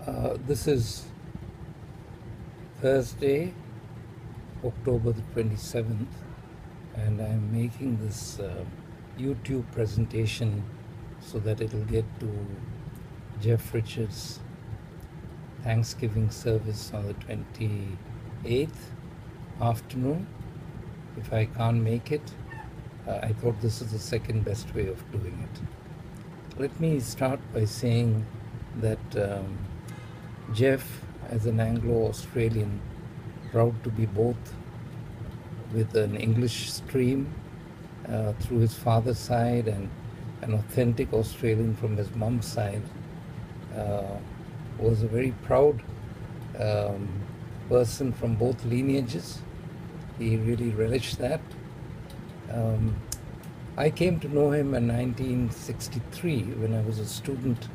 This is Thursday, October the 27th, and I'm making this YouTube presentation so that it'll get to Geoff Richards' Thanksgiving service on the 28th afternoon. If I can't make it, I thought this is the second best way of doing it. Let me start by saying that Geoff, as an Anglo-Australian, proud to be both with an English stream through his father's side and an authentic Australian from his mum's side, was a very proud person from both lineages. He really relished that. I came to know him in 1963 when I was a student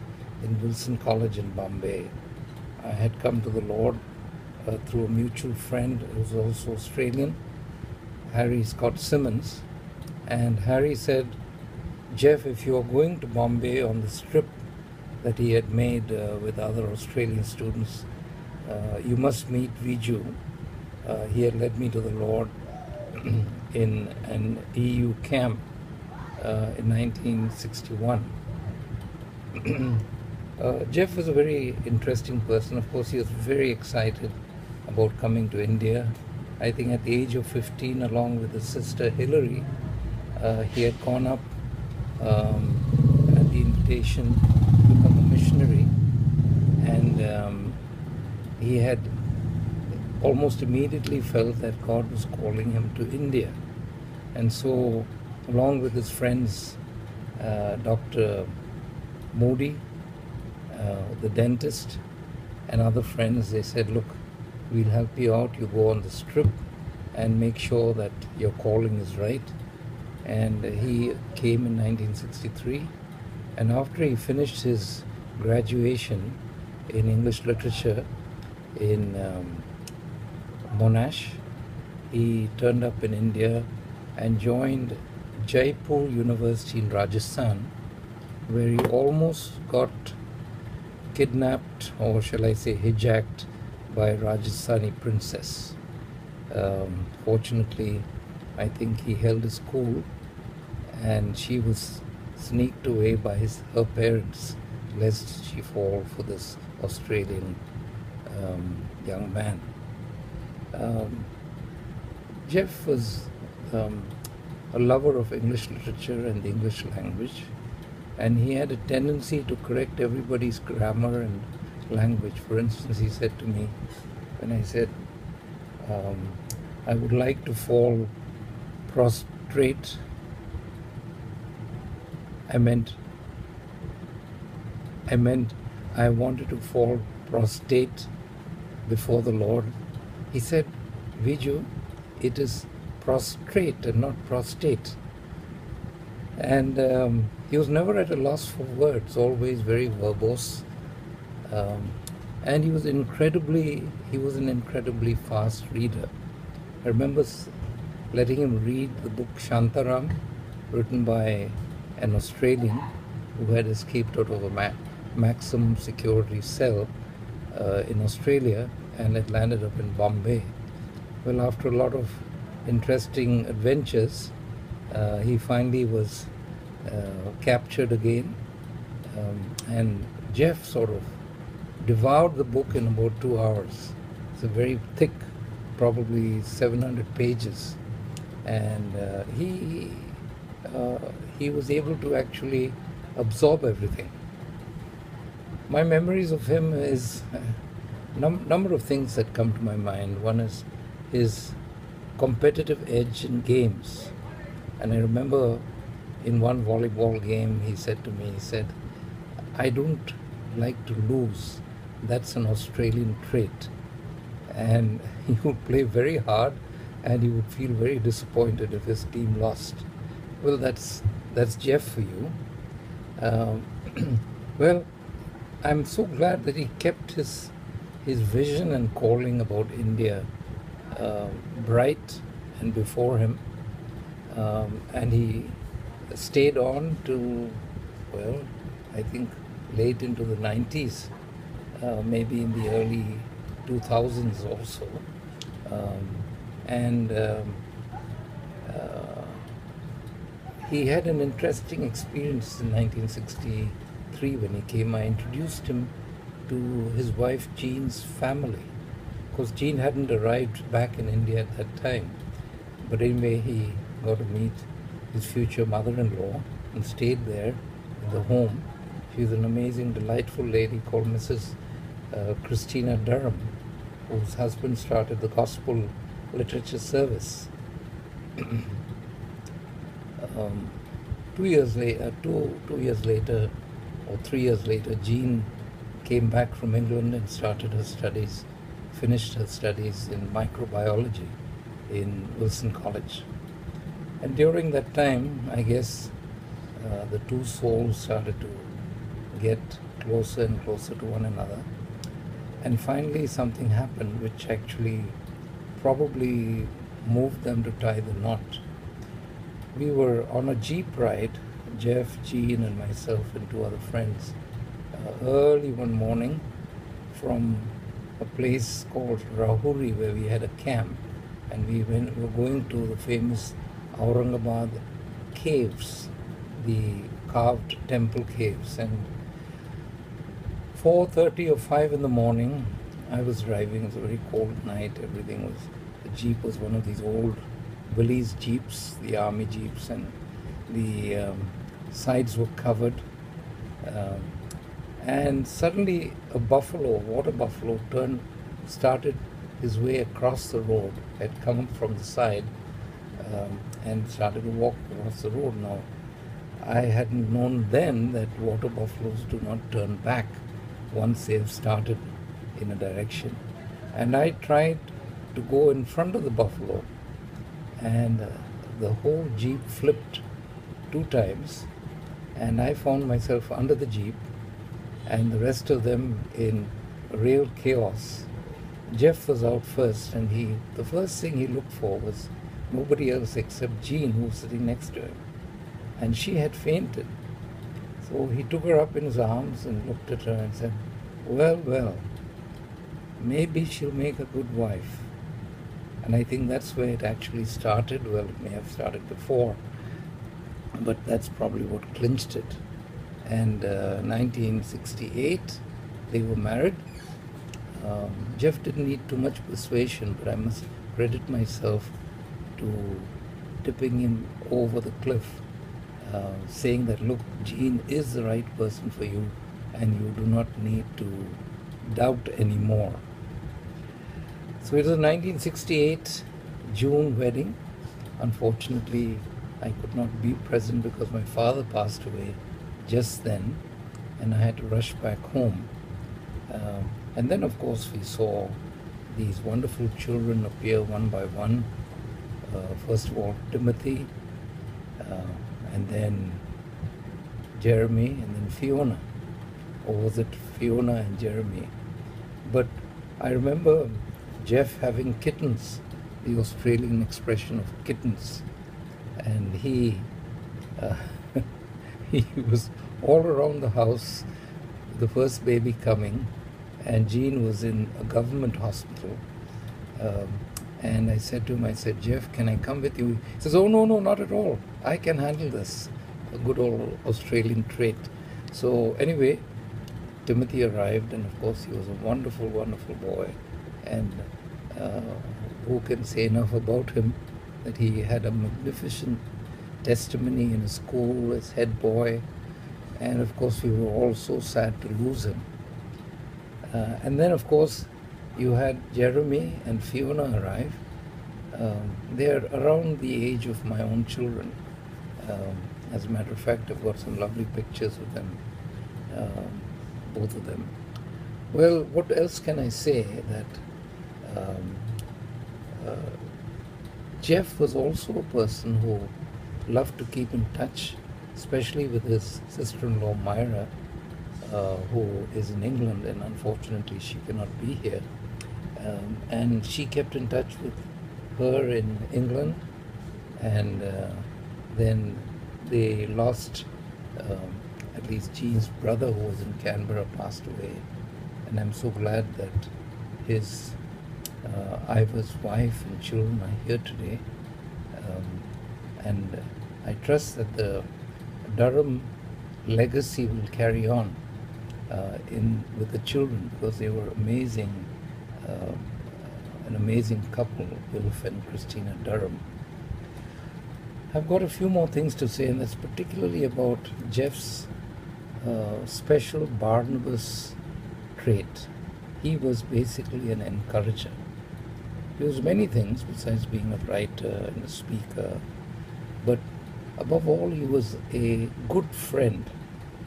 in Wilson College in Bombay. I had come to the Lord through a mutual friend who was also Australian, Harry Scott Simmons. And Harry said, "Geoff, if you are going to Bombay on this trip that he had made with other Australian students, you must meet Viju." He had led me to the Lord in an EU camp in 1961. Geoff was a very interesting person. Of course, he was very excited about coming to India. I think at the age of 15, along with his sister Hillary, he had gone up at the invitation to become a missionary, and he had almost immediately felt that God was calling him to India. And so, along with his friends, Dr. Modi, the dentist, and other friends, they said, "Look, we'll help you out. You go on this trip and make sure that your calling is right." And he came in 1963, and after he finished his graduation in English literature in Monash, he turned up in India and joined Jaipur University in Rajasthan, where he almost got kidnapped, or shall I say hijacked, by a Rajasthani princess. Fortunately, I think he held his cool, and she was sneaked away by her parents, lest she fall for this Australian young man. Geoff was a lover of English literature and the English language, and he had a tendency to correct everybody's grammar and language. For instance, he said to me, when I said, "I would like to fall prostrate," I meant I wanted to fall prostrate before the Lord. He said, "Viju, it is prostrate and not prostate." And he was never at a loss for words, always very verbose. And he was an incredibly fast reader. I remember letting him read the book Shantaram, written by an Australian who had escaped out of a maximum security cell in Australia and had landed up in Bombay. Well, after a lot of interesting adventures, he finally was captured again, and Geoff sort of devoured the book in about 2 hours. It's a very thick, probably 700 pages, and he was able to actually absorb everything. My memories of him is number of things that come to my mind. One is his competitive edge in games, and I remember in one volleyball game he said to me, "I don't like to lose. That's an Australian trait." And he would play very hard, and he would feel very disappointed if his team lost. Well, that's Geoff for you. Well, I'm so glad that he kept his vision and calling about India bright and before him, and he stayed on to, well, I think late into the 90s. maybe in the early 2000s also. Um, and he had an interesting experience in 1963 when he came. I introduced him to his wife Jean's family, because Jean hadn't arrived back in India at that time. But anyway, he got to meet his future mother-in-law and stayed there in the home. She was an amazing, delightful lady called Mrs. Christina Durham, whose husband started the gospel literature service. 2 years later, 2 years later, or 3 years later, Jean came back from England and started her studies, finished her studies in microbiology in Wilson College. And during that time, I guess the two souls started to get closer and closer to one another. And finally something happened which actually probably moved them to tie the knot. We were on a jeep ride, Geoff, Jean and myself and two other friends, early one morning from a place called Rahuri where we had a camp, and we were going to the famous Aurangabad caves, the carved temple caves. And 4:30 or 5 in the morning, I was driving. It was a very cold night. The jeep was one of these old Willys jeeps, the army jeeps, and the sides were covered. And suddenly a water buffalo, started his way across the road. Had come from the side and started to walk across the road. Now, I hadn't known then that water buffaloes do not turn back once they've started in a direction. And I tried to go in front of the buffalo, and the whole jeep flipped 2 times, and I found myself under the jeep and the rest of them in real chaos. Geoff was out first, and the first thing he looked for was nobody else except Jean, who was sitting next to him, and she had fainted. So he took her up in his arms and looked at her and said, well, maybe she'll make a good wife. And I think that's where it actually started. Well, it may have started before, but that's probably what clinched it. And 1968, they were married. Geoff didn't need too much persuasion, but I must credit myself to tipping him over the cliff, saying that, look, Jean is the right person for you, and you do not need to doubt anymore. So it was a 1968 June wedding. Unfortunately, I could not be present because my father passed away just then, and I had to rush back home. And then, of course, we saw these wonderful children appear one by one. First of all, Timothy, and then Jeremy, and then Fiona. Or was it Fiona and Jeremy? But I remember Geoff having kittens, the Australian expression of kittens. And he was all around the house, the first baby coming, and Jean was in a government hospital. And I said to him, Geoff, can I come with you? He says, oh, no, not at all. I can handle this. A good old Australian trait. So anyway, Timothy arrived, and of course he was a wonderful, wonderful boy. And who can say enough about him, that he had a magnificent testimony in his school as head boy. And of course we were all so sad to lose him. And then of course you had Jeremy and Fiona arrive. They're around the age of my own children. As a matter of fact, I've got some lovely pictures of them, both of them. Well, what else can I say? That Geoff was also a person who loved to keep in touch, especially with his sister-in-law Myra, who is in England, and unfortunately she cannot be here. And she kept in touch with her in England, and then they lost, at least Jean's brother, who was in Canberra, passed away And I'm so glad that his Ivar's wife and children are here today. And I trust that the Durham legacy will carry on with the children, because they were amazing, an amazing couple, Wilf and Christina Durham. I've got a few more things to say, and that's particularly about Geoff's special Barnabas trait. He was basically an encourager. He was many things besides being a writer and a speaker, but above all, he was a good friend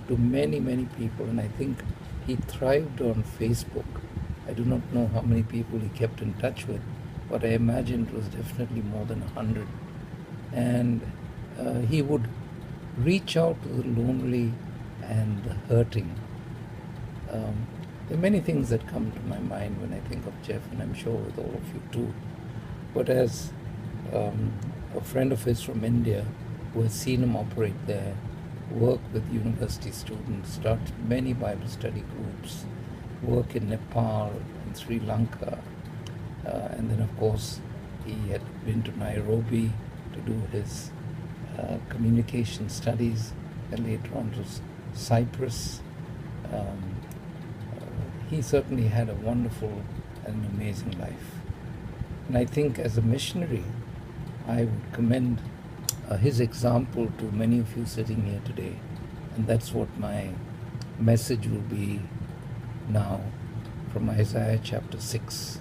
to many, many people, and I think he thrived on Facebook. I do not know how many people he kept in touch with, but I imagine it was definitely more than 100. And he would reach out to the lonely and the hurting. There are many things that come to my mind when I think of Geoff, and I'm sure with all of you too. But as a friend of his from India, who has seen him operate there, work with university students, start many Bible study groups, work in Nepal and Sri Lanka, and then of course he had been to Nairobi to do his communication studies, and later on to Cyprus. He certainly had a wonderful and amazing life. And I think as a missionary, I would commend his example to many of you sitting here today. And that's what my message will be now from Isaiah chapter 6.